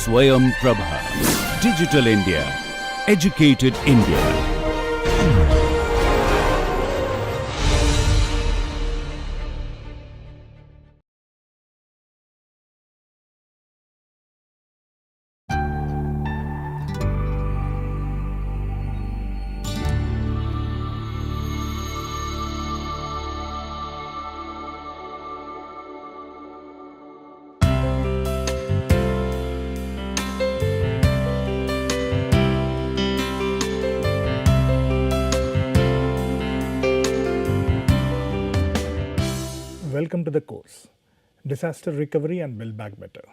SwayamPrabha. Digital India. Educated India. Welcome to the course, Disaster Recovery and Build Back Better.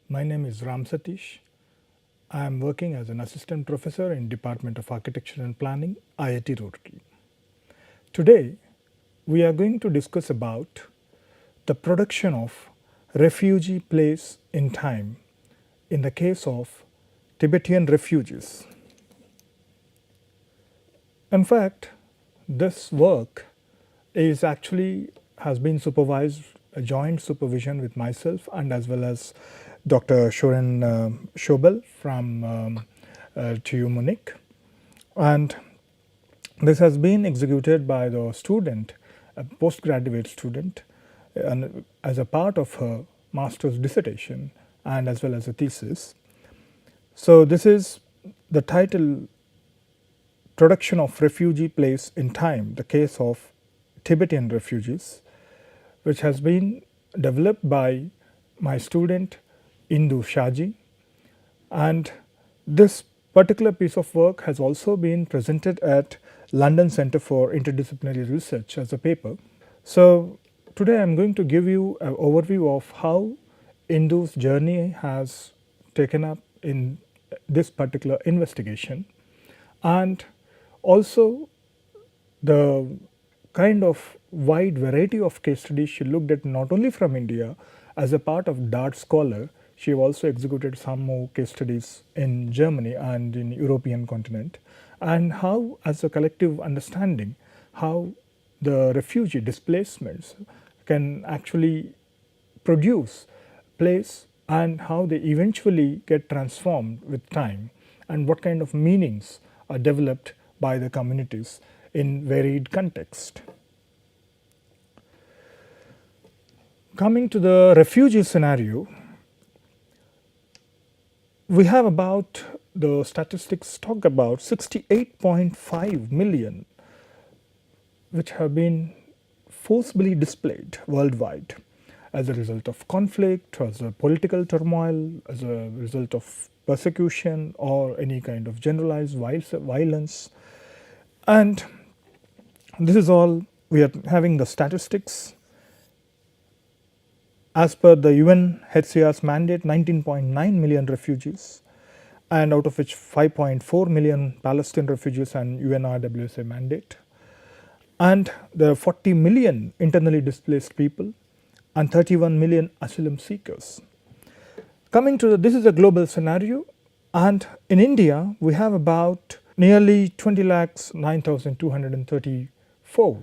My name is Ram Satish. I am working as an assistant professor in Department of Architecture and Planning, IIT Roorkee. Today, we are going to discuss about the production of refugee place in time in the case of Tibetan refugees. In fact, this work is actually has been supervised, a joint supervision with myself and as well as Dr. Shoren Schobel from TU Munich. And this has been executed by the student, a postgraduate student, and as a part of her master's dissertation and as well as a thesis. So this is the title, Production of Refugee Place in Time, the case of Tibetan refugees, which has been developed by my student Indu Shaji, and this particular piece of work has also been presented at London Centre for Interdisciplinary Research as a paper. So today I am going to give you an overview of how Indu's journey has taken up in this particular investigation, and also the kind of wide variety of case studies she looked at, not only from India. As a part of DART Scholar, she also executed some more case studies in Germany and in European continent, and how as a collective understanding how the refugee displacements can actually produce place and how they eventually get transformed with time, and what kind of meanings are developed by the communities in varied context. Coming to the refugee scenario, we have about, the statistics talk about 68.5 million which have been forcibly displaced worldwide as a result of conflict, as a political turmoil, as a result of persecution or any kind of generalized violence. And this is all, we are having the statistics. As per the UNHCR's mandate, 19.9 million refugees, and out of which 5.4 million Palestinian refugees and UNRWA mandate. And there are 40 million internally displaced people and 31 million asylum seekers. Coming to this is a global scenario, and in India we have about nearly 20 lakhs 9,234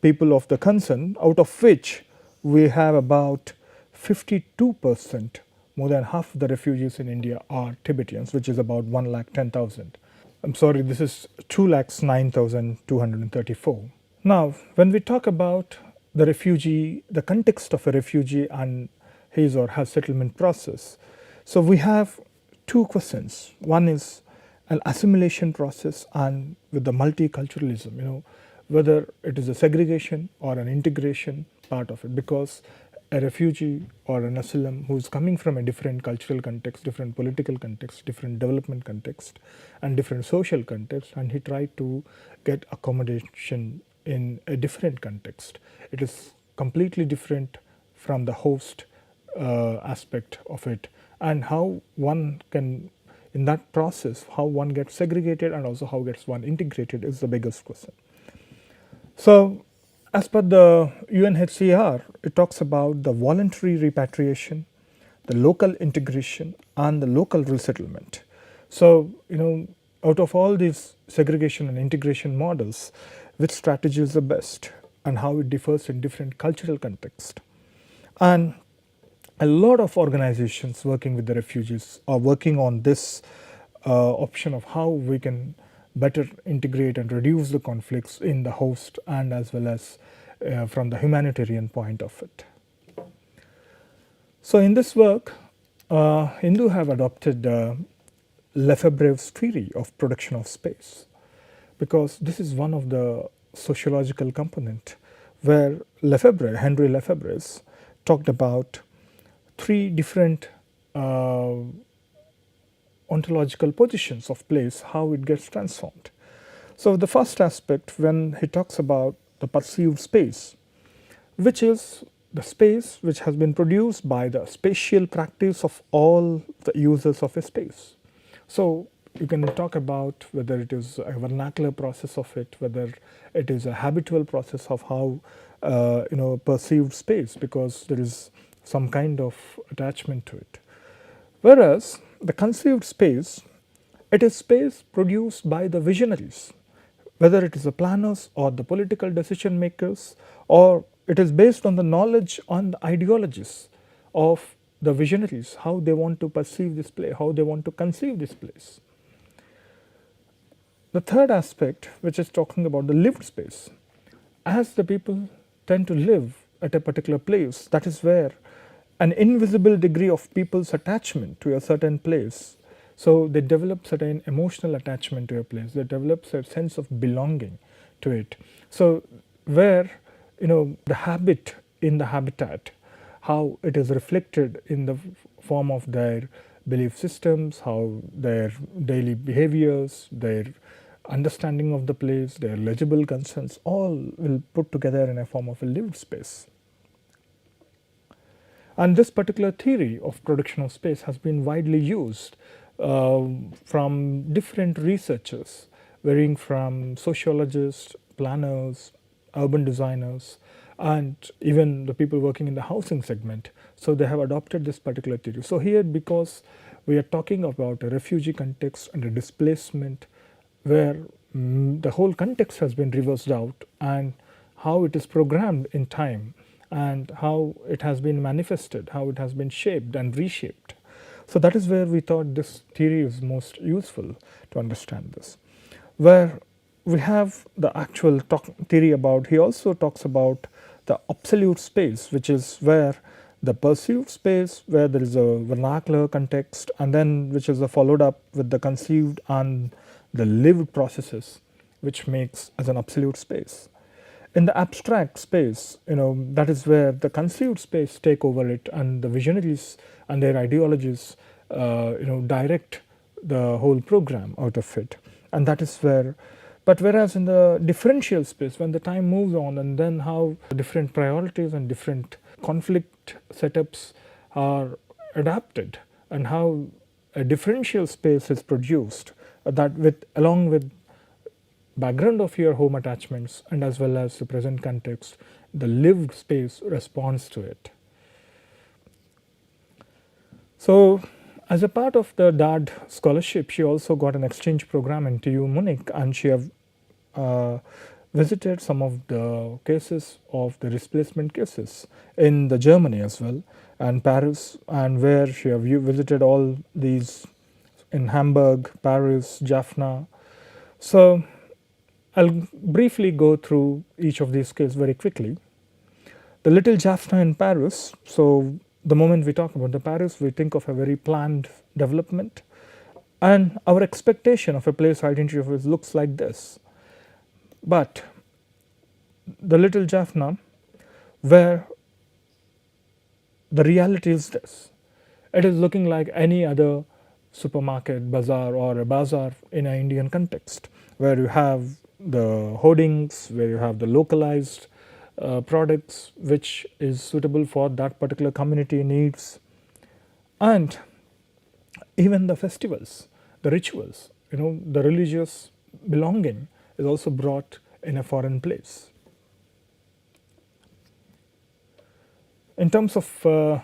people of the concern, out of which we have about 52%, more than half of the refugees in India are Tibetans, which is about 1,10,000. I'm sorry, this is 2,09,234. Now, when we talk about the refugee, the context of a refugee and his or her settlement process, so we have two questions. One is an assimilation process, and with the multiculturalism, whether it is a segregation or an integration part of it, because a refugee or an asylum who is coming from a different cultural context, different political context, different development context and different social context, and he tried to get accommodation in a different context. It is completely different from the host aspect of it, and how one can, in that process, how one gets segregated and also how gets one integrated is the biggest question. So as per the UNHCR, it talks about the voluntary repatriation, the local integration and the local resettlement. So out of all these segregation and integration models, which strategy is the best and how it differs in different cultural context. And a lot of organizations working with the refugees are working on this option of how we can better integrate and reduce the conflicts in the host and as well as from the humanitarian point of it. So in this work, Hindu have adopted Lefebvre's theory of production of space, because this is one of the sociological component where Henry Lefebvre talked about three different ontological positions of place, how it gets transformed. So the first aspect, when he talks about the perceived space, which is the space which has been produced by the spatial practice of all the users of a space. So you can talk about whether it is a vernacular process of it, whether it is a habitual process of how perceived space, because there is some kind of attachment to it. Whereas the conceived space, it is space produced by the visionaries, whether it is the planners or the political decision makers, or it is based on the knowledge on the ideologies of the visionaries, how they want to perceive this place, how they want to conceive this place. The third aspect, which is talking about the lived space, as the people tend to live at a particular place, that is where an invisible degree of people's attachment to a certain place. So they develop certain emotional attachment to a place, they develop a sense of belonging to it. So where the habit in the habitat, how it is reflected in the form of their belief systems, how their daily behaviors, their understanding of the place, their legible concerns, all will put together in a form of a lived space. And this particular theory of production of space has been widely used from different researchers, varying from sociologists, planners, urban designers, and even the people working in the housing segment. So they have adopted this particular theory. So here, because we are talking about a refugee context and a displacement where the whole context has been reversed out, and how it is programmed in time, and how it has been manifested, how it has been shaped and reshaped. So that is where we thought this theory is most useful to understand this. Where we have the actual theory about, he also talks about the absolute space, which is where the perceived space, where there is a vernacular context, and then which is followed up with the conceived and the lived processes, which makes as an absolute space. In the abstract space, that is where the conceived space take over it, and the visionaries and their ideologies direct the whole program out of it. And that is where, but whereas in the differential space, when the time moves on, and then how different priorities and different conflict setups are adapted, and how a differential space is produced, that along with background of your home attachments and as well as the present context, the lived space responds to it. So as a part of the DAD scholarship, she also got an exchange program in TU Munich, and she have visited some of the cases of the displacement cases in the Germany as well, and Paris, and where she have visited all these in Hamburg, Paris, Jaffna. So I'll briefly go through each of these cases very quickly. The little Jaffna in Paris, so the moment we talk about the Paris, we think of a very planned development, and our expectation of a place identity of it looks like this. But the little Jaffna, where the reality is this, it is looking like any other supermarket, bazaar, or a bazaar in an Indian context, where you have the hoardings, where you have the localized products which is suitable for that particular community needs, and even the festivals, the rituals, the religious belonging is also brought in a foreign place. In terms of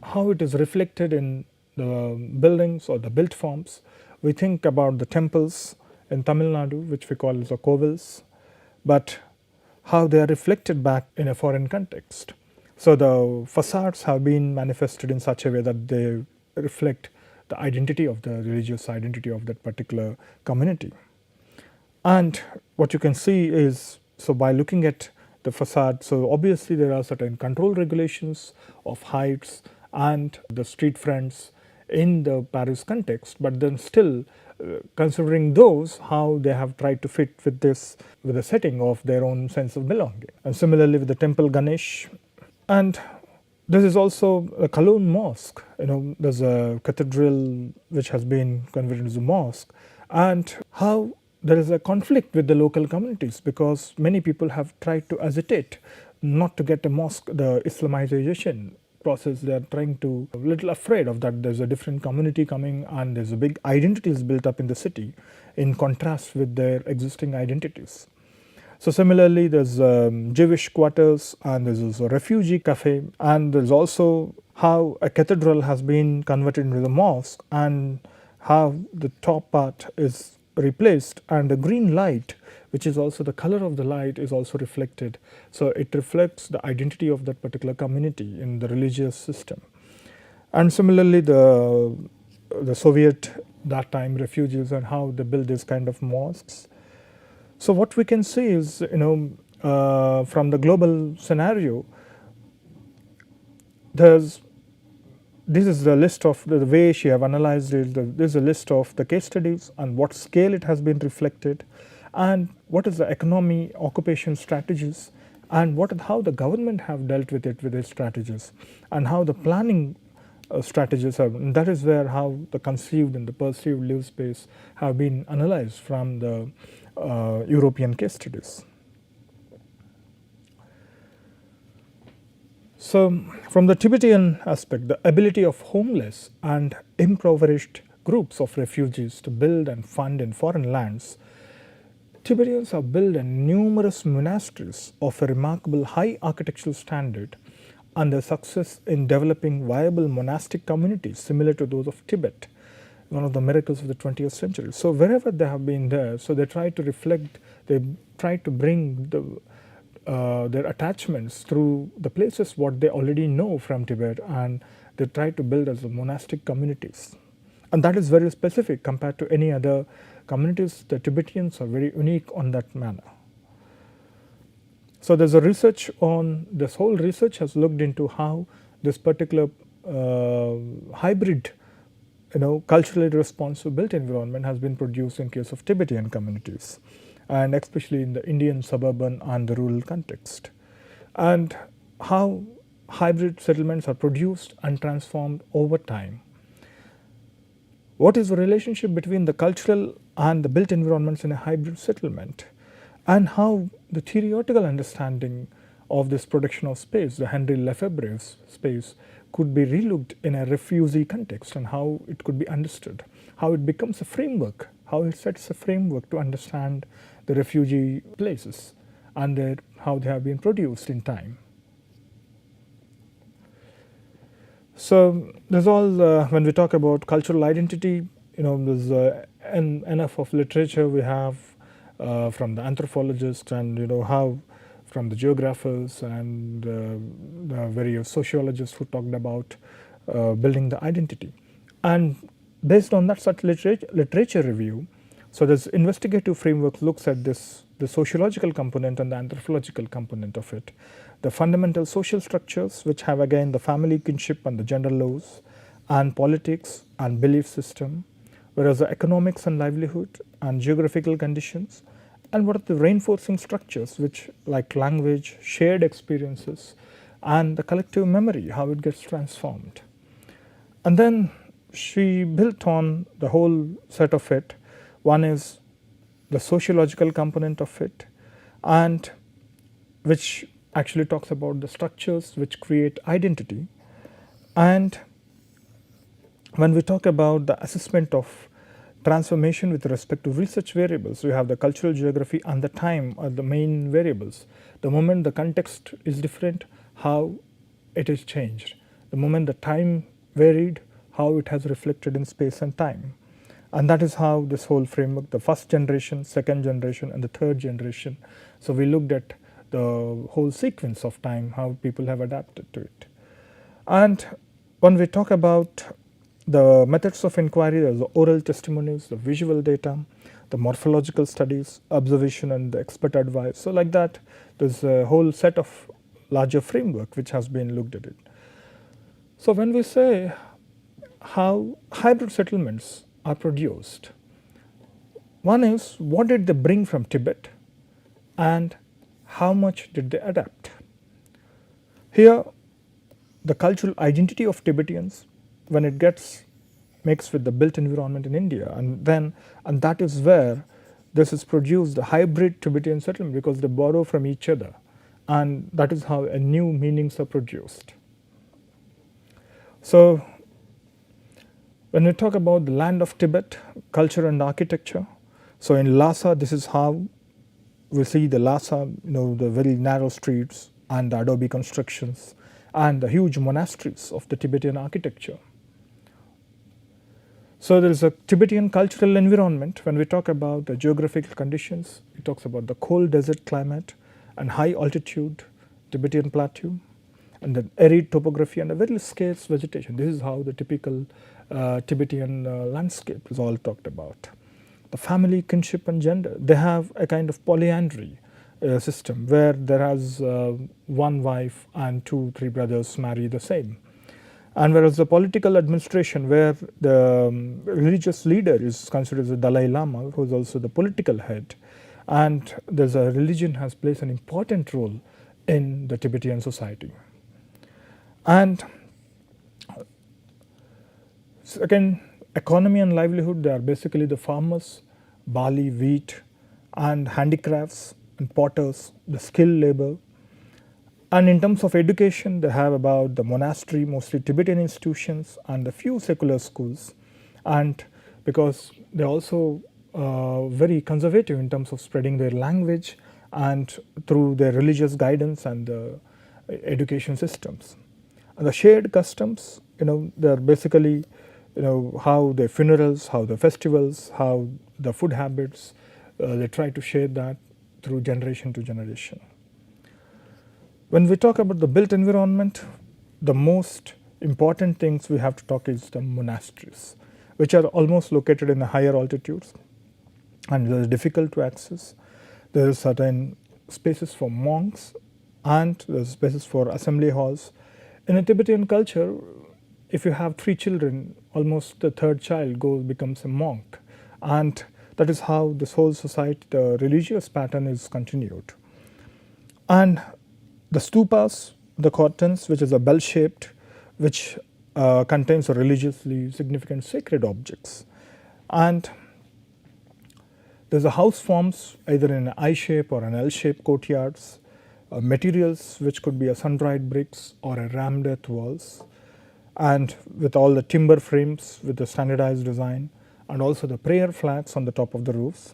how it is reflected in the buildings or the built forms, we think about the temples in Tamil Nadu, which we call as the kovils, but how they are reflected back in a foreign context. So the facades have been manifested in such a way that they reflect the identity of the religious identity of that particular community. And what you can see is, so by looking at the facade, so obviously there are certain control regulations of heights and the street fronts in the Paris context, but then still considering those, how they have tried to fit with this, with the setting of their own sense of belonging. And similarly with the temple Ganesh, and this is also a Cologne mosque. There's a cathedral which has been converted into a mosque, and how there is a conflict with the local communities, because many people have tried to agitate not to get a mosque, the Islamization process. They are trying to, a little afraid of that. There's a different community coming, and there's a big identities built up in the city in contrast with their existing identities. So similarly, there's Jewish quarters, and there's also a refugee cafe, and there's also how a cathedral has been converted into the mosque, and how the top part is replaced, and the green light, which is also the color of the light, is also reflected. So it reflects the identity of that particular community in the religious system. And similarly, the Soviet that time refugees, and how they build this kind of mosques. So what we can see is, from the global scenario, this is the list of the way she have analyzed it. This is a list of the case studies and what scale it has been reflected, and what is the economy occupation strategies, and how the government have dealt with it with its strategies, and how the planning strategies have. And that is where how the conceived and the perceived live space have been analyzed from the European case studies. So from the Tibetan aspect, the ability of homeless and impoverished groups of refugees to build and fund in foreign lands, Tibetans have built numerous monasteries of a remarkable high architectural standard, and their success in developing viable monastic communities similar to those of Tibet, one of the miracles of the 20th century. So wherever they have been there, so they try to reflect, they try to bring their attachments through the places what they already know from Tibet, and they try to build as the monastic communities. And that is very specific compared to any other communities. The Tibetans are very unique on that manner. So there's a research on, this whole research has looked into how this particular hybrid culturally responsive built environment has been produced in case of Tibetan communities, and especially in the Indian suburban and the rural context, and how hybrid settlements are produced and transformed over time. What is the relationship between the cultural and the built environments in a hybrid settlement, and how the theoretical understanding of this production of space, the Henry Lefebvre's space, could be relooked in a refugee context, and how it could be understood, how it becomes a framework, how it sets a framework to understand the refugee places, and how they have been produced in time. So there's all, when we talk about cultural identity, there's enough of literature we have from the anthropologists, and how from the geographers and the various sociologists who talked about building the identity. And based on that such literature review, so this investigative framework looks at this, the sociological component and the anthropological component of it, the fundamental social structures which have again the family kinship and the gender laws, and politics and belief system, whereas the economics and livelihood and geographical conditions, and what are the reinforcing structures which, like language, shared experiences, and the collective memory, how it gets transformed. And then she built on the whole set of it. One is the sociological component of it, and which actually talks about the structures which create identity. And when we talk about the assessment of transformation with respect to research variables, we have the cultural geography and the time are the main variables. The moment the context is different, how it is changed. The moment the time varied, how it has reflected in space and time. And that is how this whole framework, the first generation, second generation, and the third generation. So we looked at the whole sequence of time, how people have adapted to it. And when we talk about the methods of inquiry, there is the oral testimonies, the visual data, the morphological studies, observation and the expert advice. So like that, there's a whole set of larger framework which has been looked at it. So when we say how hybrid settlements are produced, one is what did they bring from Tibet and how much did they adapt. Here the cultural identity of Tibetans, when it gets mixed with the built environment in India, and that is where this is produced the hybrid Tibetan settlement, because they borrow from each other, and that is how a new meanings are produced. So when we talk about the land of Tibet, culture and architecture, so in Lhasa, this is how we see the Lhasa, the very narrow streets and the adobe constructions and the huge monasteries of the Tibetan architecture. So there is a Tibetan cultural environment. When we talk about the geographical conditions, it talks about the cold desert climate and high altitude Tibetan plateau and the arid topography and a very scarce vegetation. This is how the typical Tibetan landscape is all talked about. The family, kinship and gender, they have a kind of polyandry system where there has one wife and 2-3 brothers marry the same. And whereas the political administration, where the religious leader is considered as the Dalai Lama, who is also the political head, and there's a religion has played an important role in the Tibetan society. And again, economy and livelihood, they are basically the farmers, barley, wheat and handicrafts and potters, the skilled labor. And in terms of education, they have about the monastery, mostly Tibetan institutions and a few secular schools. And because they are also very conservative in terms of spreading their language and through their religious guidance and the education systems. And the shared customs, they are basically how the funerals, how the festivals, how the food habits, they try to share that through generation to generation. When we talk about the built environment, the most important things we have to talk is the monasteries, which are almost located in the higher altitudes and they are difficult to access. There are certain spaces for monks and there are spaces for assembly halls. In a Tibetan culture, if you have 3 children, almost the 3rd child becomes a monk, and that is how this whole society, the religious pattern is continued. And the stupas, the cottons, which is a bell shaped, which contains religiously significant sacred objects. And there's a house forms either in an I shape or an L shaped courtyards, materials which could be a sun dried bricks or a rammed earth walls, and with all the timber frames with the standardized design, and also the prayer flags on the top of the roofs.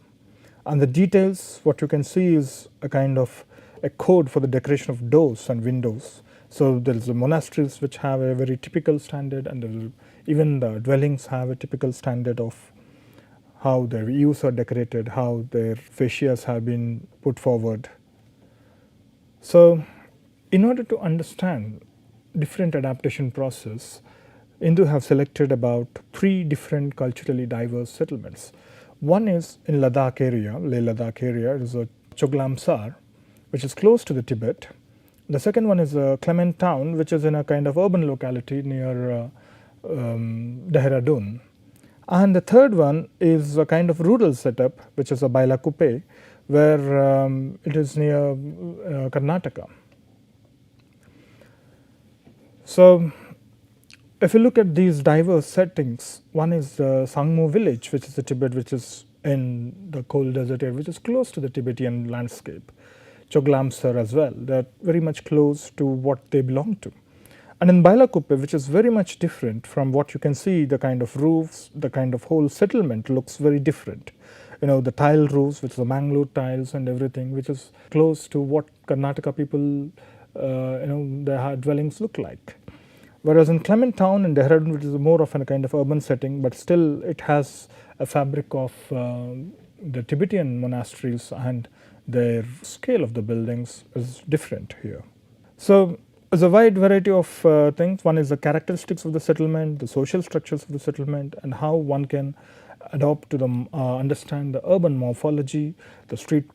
And the details, what you can see is a kind of a code for the decoration of doors and windows. So there is the monasteries which have a very typical standard, and even the dwellings have a typical standard of how their eaves are decorated, how their fascias have been put forward. So in order to understand different adaptation process, Hindu have selected about 3 different culturally diverse settlements. One is in Ladakh area, Leh Ladakh area, it is a Choglamsar, which is close to the Tibet. The second one is Clement Town, which is in a kind of urban locality near Dehradun. And the third one is a kind of rural setup, which is a Bailakuppe, where it is near Karnataka. So if you look at these diverse settings, one is Sangmo village, which is the Tibet, which is in the cold desert area, which is close to the Tibetan landscape. Choglamsar as well, they are very much close to what they belong to. And in Bailakuppe, which is very much different from what you can see, the kind of roofs, the kind of whole settlement looks very different. The tile roofs, which is the Mangalore tiles and everything, which is close to what Karnataka people, their dwellings look like. Whereas in Clement Town in Dehradun, which is more of a kind of urban setting, but still it has a fabric of the Tibetan monasteries and their scale of the buildings is different here. So there's a wide variety of things. One is the characteristics of the settlement, the social structures of the settlement, and how one can adopt to them, understand the urban morphology, the street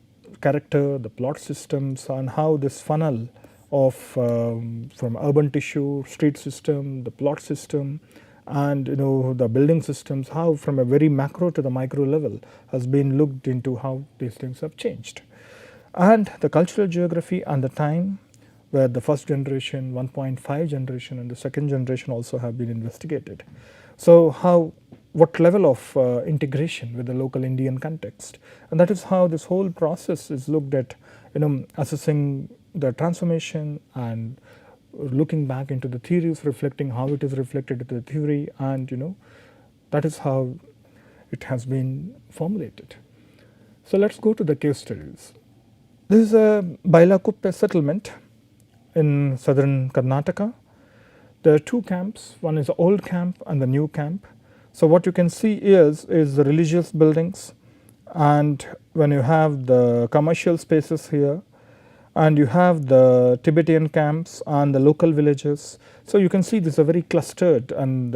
character, the plot systems, and how this funnel of from urban tissue, street system, the plot system, and the building systems, how from a very macro to the micro level has been looked into how these things have changed. And the cultural geography and the time where the first generation, 1.5 generation, and the second generation also have been investigated. So what level of integration with the local Indian context, and that is how this whole process is looked at, assessing the transformation and looking back into the theories, reflecting how it is reflected into the theory, and that is how it has been formulated. So let's go to the case studies. This is a Bailakuppe settlement in southern Karnataka. There are two camps, one is the old camp and the new camp. So what you can see is the religious buildings, and when you have the commercial spaces here, and you have the Tibetan camps and the local villages. So you can see this is a very clustered and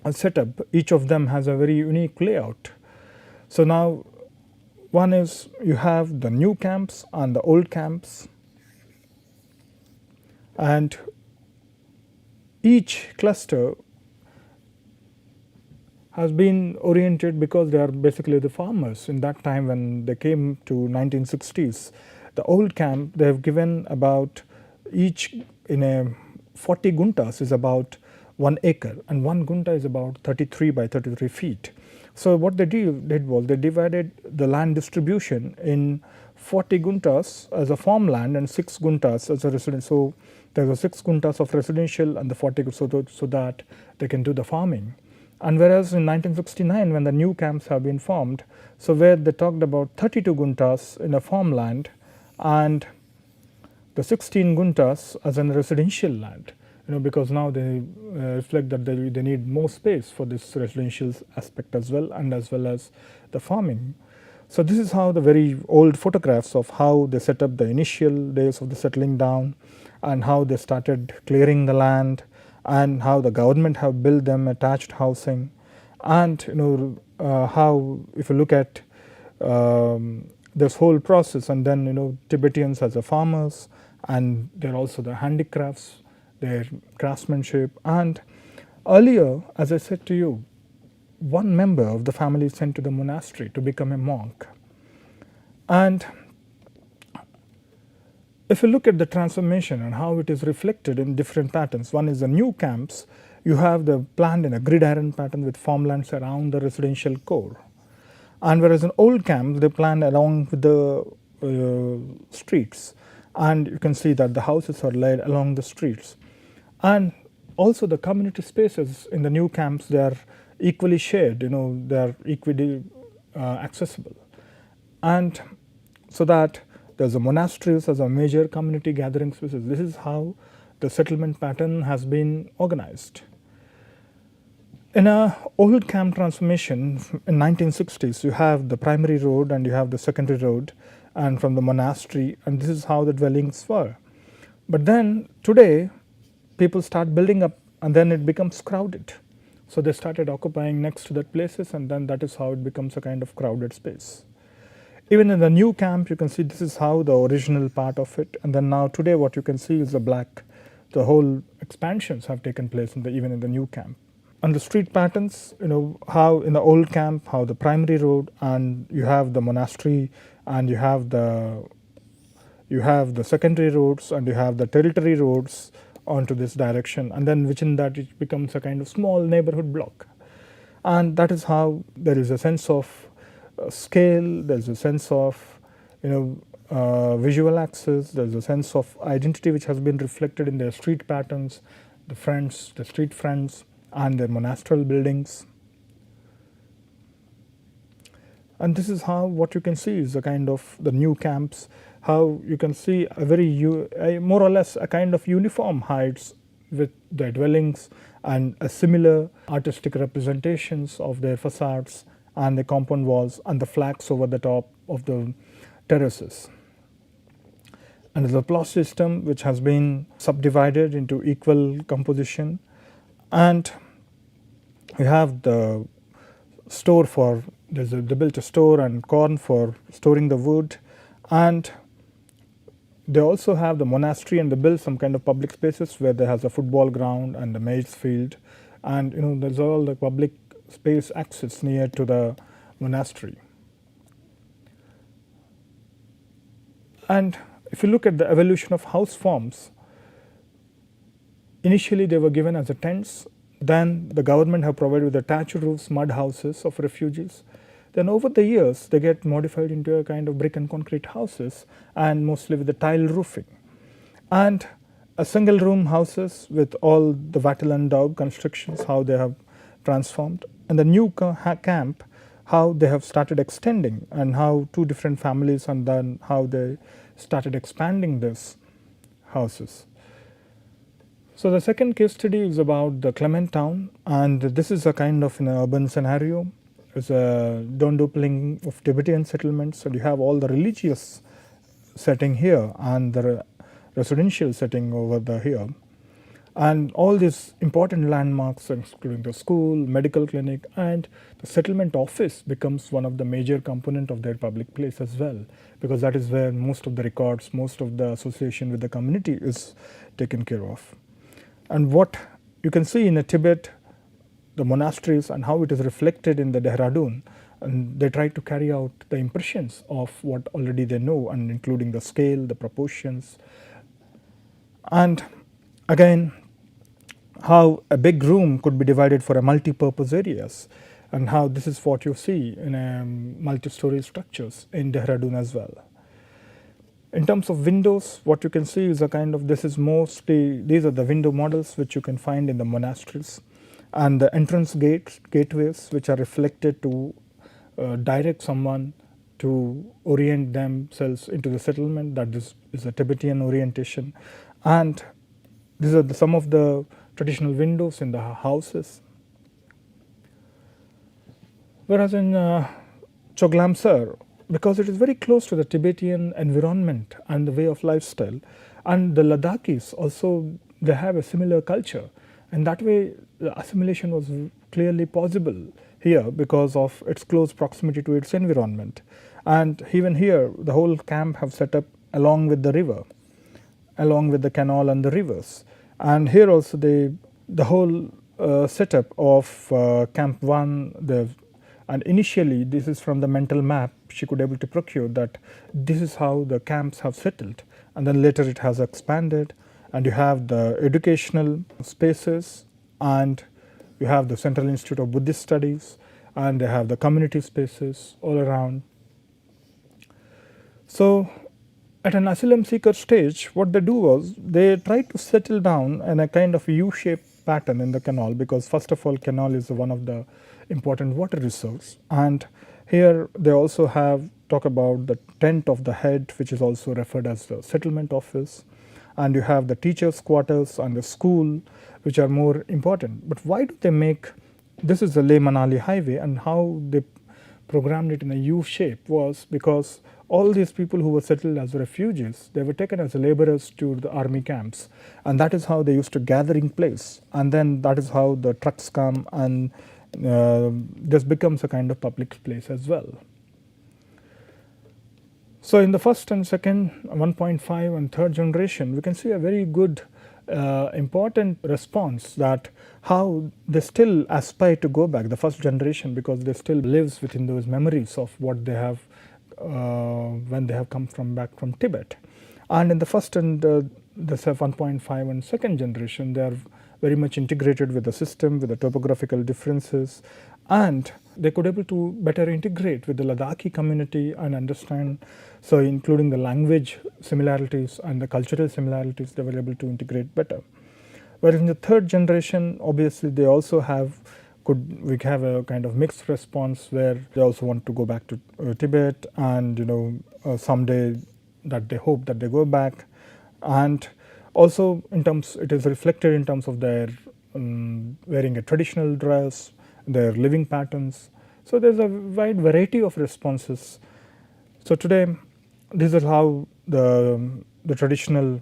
a setup. Each of them has a very unique layout. So now one is you have the new camps and the old camps, and each cluster has been oriented because they are basically the farmers. In that time when they came to 1960s, the old camp, they have given about each in a 40 guntas is about 1 acre, and 1 gunta is about 33 by 33 feet. So what they did was they divided the land distribution in 40 guntas as a farmland and 6 guntas as a residential. So there were 6 guntas of residential and the 40 so that they can do the farming. And whereas in 1969 when the new camps have been formed, so where they talked about 32 guntas in a farmland and the 16 guntas as a residential land, because now they reflect that they need more space for this residential aspect as well as the farming. So this is how the very old photographs of how they set up the initial days of the settling down and how they started clearing the land and how the government have built them attached housing, and how if you look at this whole process, and then Tibetans as the farmers, and they're also the handicrafts, their craftsmanship. And earlier, as I said to you, one member of the family is sent to the monastery to become a monk. And if you look at the transformation and how it is reflected in different patterns, one is the new camps. You have the planned in a gridiron pattern with farmlands around the residential core. And whereas in old camps, they plan along with the streets. And you can see that the houses are laid along the streets. And also the community spaces in the new camps, they are equally shared, they are equally accessible. And so that there's a monasteries as a major community gathering spaces. This is how the settlement pattern has been organized. In a old camp transformation in 1960s, you have the primary road and you have the secondary road, and from the monastery, and this is how the dwellings were. But then today, people start building up, and then it becomes crowded. So they started occupying next to that places, and then that is how it becomes a kind of crowded space. Even in the new camp, you can see this is how the original part of it, and then now today what you can see is the black. The whole expansions have taken place even in the new camp. And the street patterns, how in the old camp, how the primary road, and you have the monastery, and you have the secondary roads, and you have the territory roads onto this direction, and then within that it becomes a kind of small neighborhood block. And that is how there is a sense of scale, there's a sense of visual access, there's a sense of identity which has been reflected in their street patterns, the street fronts, and their monasterial buildings. And this is how what you can see is a kind of the new camps, how you can see a more or less a kind of uniform heights with their dwellings and a similar artistic representations of their facades and the compound walls and the flags over the top of the terraces. And the plot system which has been subdivided into equal composition, and we have the store for they built a store and corn for storing the wood, and they also have the monastery, and they build some kind of public spaces where there has a football ground and a maize field, and there's all the public space access near to the monastery. And if you look at the evolution of house forms, initially they were given as a tents, then the government have provided with the thatched roofs, mud houses of refugees. Then over the years they get modified into a kind of brick and concrete houses, and mostly with the tile roofing, and a single room houses with all the wattle and dog constructions, how they have transformed, and the new camp, how they have started extending, and how two different families, and then how they started expanding these houses. So the second case study is about the Clement town, and this is a kind of an urban scenario. It's a downdoupling of Tibetan settlements, and you have all the religious setting here and the residential setting over here, and all these important landmarks including the school, medical clinic, and the settlement office becomes one of the major component of their public place as well, because that is where most of the records, most of the association with the community is taken care of. And what you can see in Tibet, the monasteries and how it is reflected in the Dehradun, and they try to carry out the impressions of what already they know, and including the scale, the proportions, and again how a big room could be divided for a multi-purpose areas, and how this is what you see in a multi-story structures in Dehradun as well. In terms of windows, what you can see is a kind of, this is mostly, these are the window models which you can find in the monasteries, and the entrance gateways which are reflected to direct someone to orient themselves into the settlement, that is a Tibetan orientation, and these are some of the traditional windows in the houses. Whereas in Choglamsar, because it is very close to the Tibetan environment and the way of lifestyle, and the Ladakhis also, they have a similar culture, and that way the assimilation was clearly possible here because of its close proximity to its environment. And even here the whole camp have set up along with the river, along with the canal and the rivers, and here also the whole setup of Camp 1, and initially this is from the mental map she could able to procure that this is how the camps have settled, and then later it has expanded, and you have the educational spaces, and you have the Central Institute of Buddhist Studies, and they have the community spaces all around. So at an asylum seeker stage, what they do was they try to settle down in a kind of U-shaped pattern in the canal, because first of all canal is one of the important water resource, and here they also have talk about the tent of the head, which is also referred as the settlement office, and you have the teachers quarters and the school, which are more important. But why do they make, this is the Leh Manali highway, and how they programmed it in a U shape was because all these people who were settled as refugees, they were taken as laborers to the army camps, and that is how they used to gather in place, and then that is how the trucks come, and this becomes a kind of public place as well. So in the first and second 1.5 and third generation, we can see a very good important response, that how they still aspire to go back, the first generation, because they still lives within those memories of what they have when they have come back from Tibet. And in the first and the 1.5 and second generation, they are very much integrated with the system, with the topographical differences, and they could able to better integrate with the Ladakhi community and understand, so including the language similarities and the cultural similarities, they were able to integrate better. Whereas in the third generation, obviously they also we have a kind of mixed response, where they also want to go back to Tibet, and someday that they hope that they go back, and also in terms, it is reflected in terms of their wearing a traditional dress, their living patterns. So there's a wide variety of responses. So today, this is how the traditional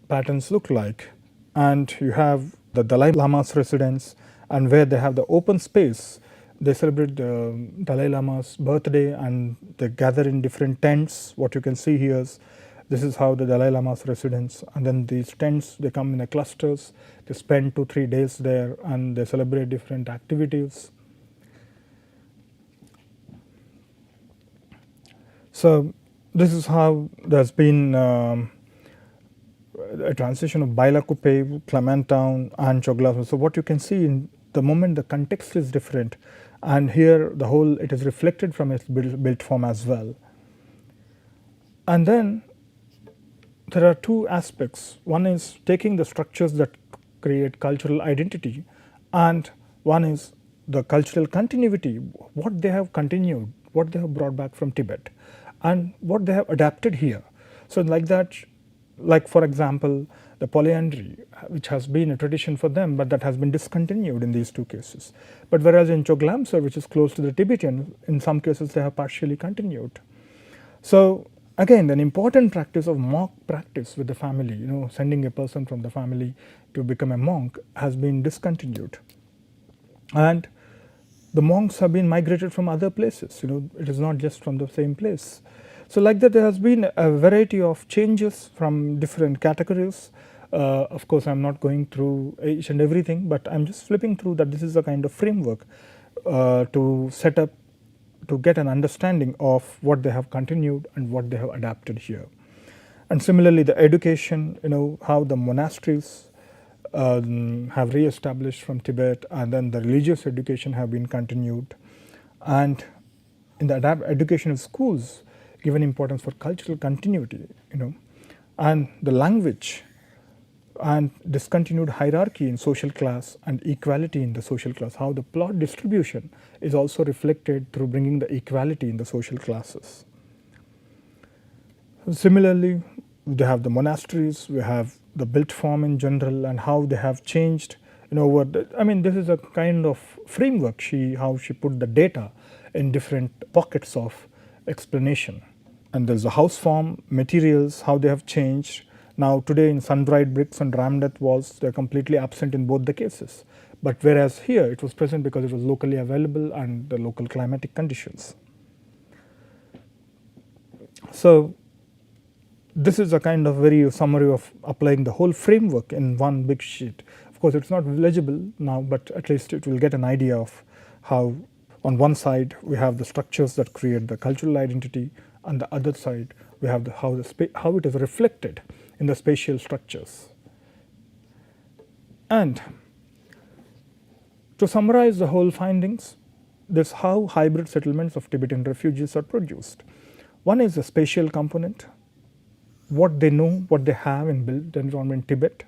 patterns look like, and you have the Dalai Lama's residence, and where they have the open space. They celebrate the Dalai Lama's birthday and they gather in different tents. What you can see here is this is how the Dalai Lama's residence, and then these tents, they come in a clusters. They spend 2-3 days there and they celebrate different activities. So this is how there's been a transition of Bailakuppe, Clementtown and Choglazar. So what you can see in the moment the context is different, and here the whole, it is reflected from its built form as well. And then there are two aspects. One is taking the structures that create cultural identity, and one is the cultural continuity, what they have continued, what they have brought back from Tibet, and what they have adapted here. So like that, like for example, the polyandry, which has been a tradition for them, but that has been discontinued in these two cases. But whereas in Choglazar, which is close to the Tibetan, in some cases they have partially continued. So again, an important practice of monk practice with the family, sending a person from the family to become a monk, has been discontinued. And the monks have been migrated from other places, it is not just from the same place. So like that, there has been a variety of changes from different categories. Of course, I am not going through each and everything, but I am just flipping through that this is a kind of framework to set up, to get an understanding of what they have continued and what they have adapted here. And similarly, the education, how the monasteries have re-established from Tibet, and then the religious education have been continued. And in the educational schools, given importance for cultural continuity, and the language and discontinued hierarchy in social class and equality in the social class, how the plot distribution is also reflected through bringing the equality in the social classes. Similarly, they have the monasteries, we have the built form in general, and how they have changed, over the, this is a kind of framework, how she put the data in different pockets of explanation. And there's the house form, materials, how they have changed. Now today in sun-dried bricks and rammed walls, they're completely absent in both the cases. But whereas here it was present because it was locally available and the local climatic conditions. So this is a kind of very summary of applying the whole framework in one big sheet. Of course, it's not legible now, but at least it will get an idea of how on one side we have the structures that create the cultural identity, on the other side we have how it is reflected in the spatial structures. And to summarize the whole findings, this is how hybrid settlements of Tibetan refugees are produced. One is the spatial component, what they know, what they have in built environment Tibet,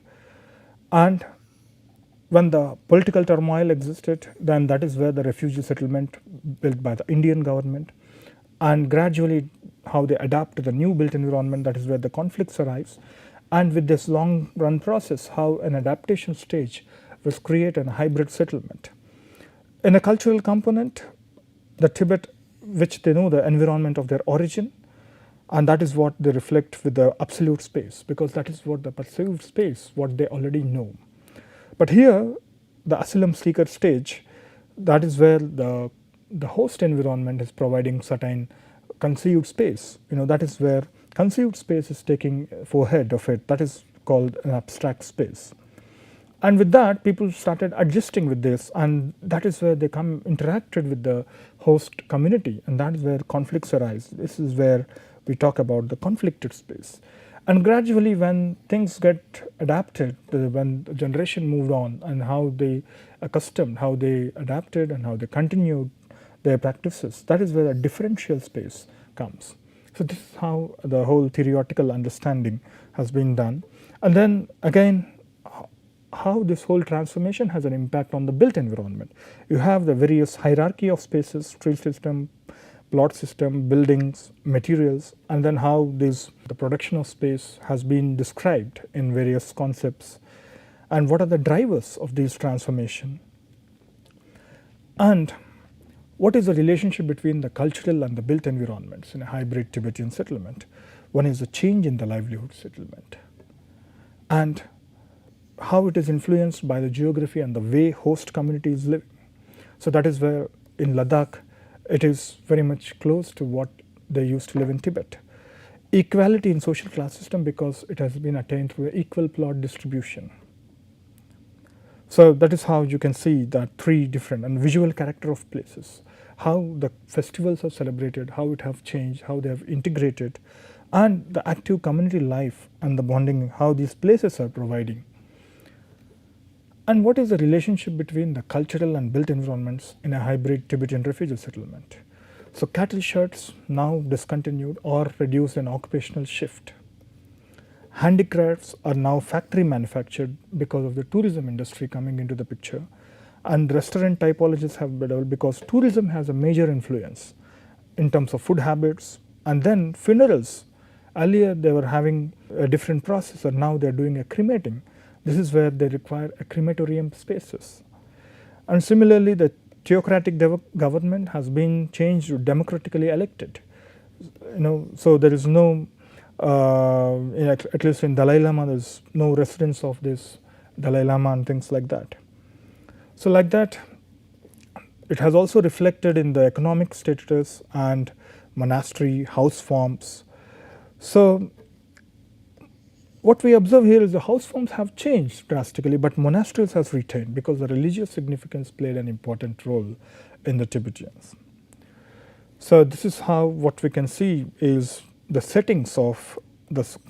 and when the political turmoil existed, then that is where the refugee settlement built by the Indian government, and gradually how they adapt to the new built environment, that is where the conflicts arise. And with this long run process, how an adaptation stage was create a hybrid settlement. In a cultural component, the Tibet, which they know the environment of their origin, and that is what they reflect with the absolute space, because that is what the perceived space, what they already know. But here, the asylum seeker stage, that is where the host environment is providing certain conceived space. That is where conceived space is taking forehead of it. That is called an abstract space. And with that, people started adjusting with this, and that is where they interacted with the host community, and that is where conflicts arise. This is where we talk about the conflicted space. And gradually, when things get adapted, when the generation moved on, and how they accustomed, how they adapted, and how they continued their practices, that is where a differential space comes. So this is how the whole theoretical understanding has been done. And then again, how this whole transformation has an impact on the built environment. You have the various hierarchy of spaces, tree system, plot system, buildings, materials, and then how the production of space has been described in various concepts, and what are the drivers of these transformation. And what is the relationship between the cultural and the built environments in a hybrid Tibetan settlement? One is the change in the livelihood settlement, and how it is influenced by the geography and the way host community is living. So that is where in Ladakh it is very much close to what they used to live in Tibet. Equality in social class system because it has been attained through equal plot distribution. So that is how you can see that three different and visual character of places, how the festivals are celebrated, how it have changed, how they have integrated, and the active community life and the bonding, how these places are providing. And what is the relationship between the cultural and built environments in a hybrid Tibetan refugee settlement? So cattle shirts now discontinued or reduced an occupational shift. Handicrafts are now factory manufactured because of the tourism industry coming into the picture, and restaurant typologies have developed because tourism has a major influence in terms of food habits. And then funerals, earlier they were having a different process, and now they are doing a cremating. This is where they require a crematorium spaces. And similarly, the theocratic government has been changed to democratically elected. So there is no, at least in Dalai Lama, there is no residence of this Dalai Lama and things like that. So like that, it has also reflected in the economic status and monastery house forms. So what we observe here is the house forms have changed drastically, but monasteries has retained because the religious significance played an important role in the Tibetans. So this is how what we can see is the settings of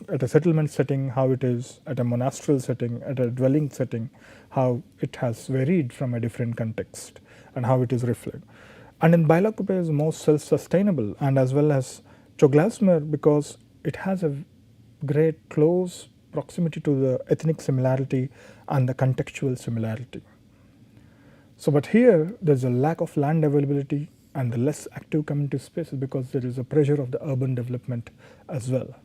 at a settlement setting, how it is at a monastery setting, at a dwelling setting, how it has varied from a different context and how it is reflected. And in Bailakuppe is most self-sustainable, and as well as Choglasmer because it has a great close proximity to the ethnic similarity and the contextual similarity. So but here there is a lack of land availability and the less active community spaces because there is a pressure of the urban development as well.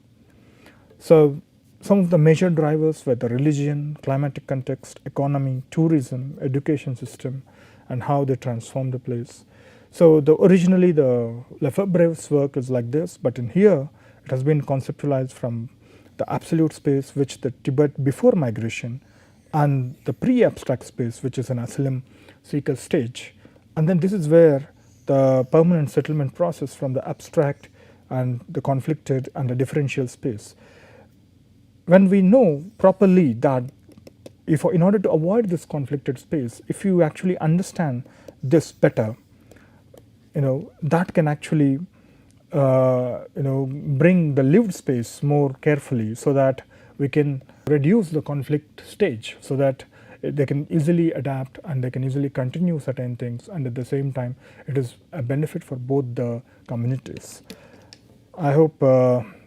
So some of the major drivers were the religion, climatic context, economy, tourism, education system, and how they transform the place. So originally the Lefebvre's work is like this, but in here it has been conceptualized from the absolute space, which the Tibet before migration, and the pre-abstract space, which is an asylum seeker stage. And then this is where the permanent settlement process from the abstract and the conflicted and the differential space. When we know properly that in order to avoid this conflicted space, if you actually understand this better, that can actually bring the lived space more carefully so that we can reduce the conflict stage so that they can easily adapt and they can easily continue certain things, and at the same time it is a benefit for both the communities. I hope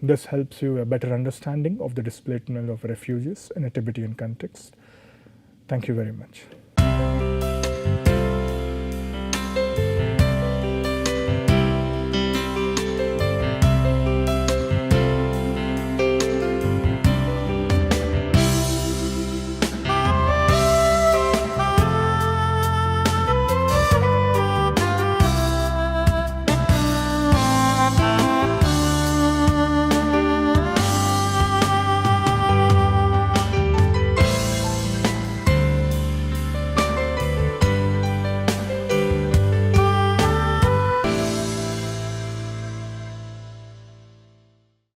this helps you a better understanding of the displacement of refugees in a Tibetan context. Thank you very much.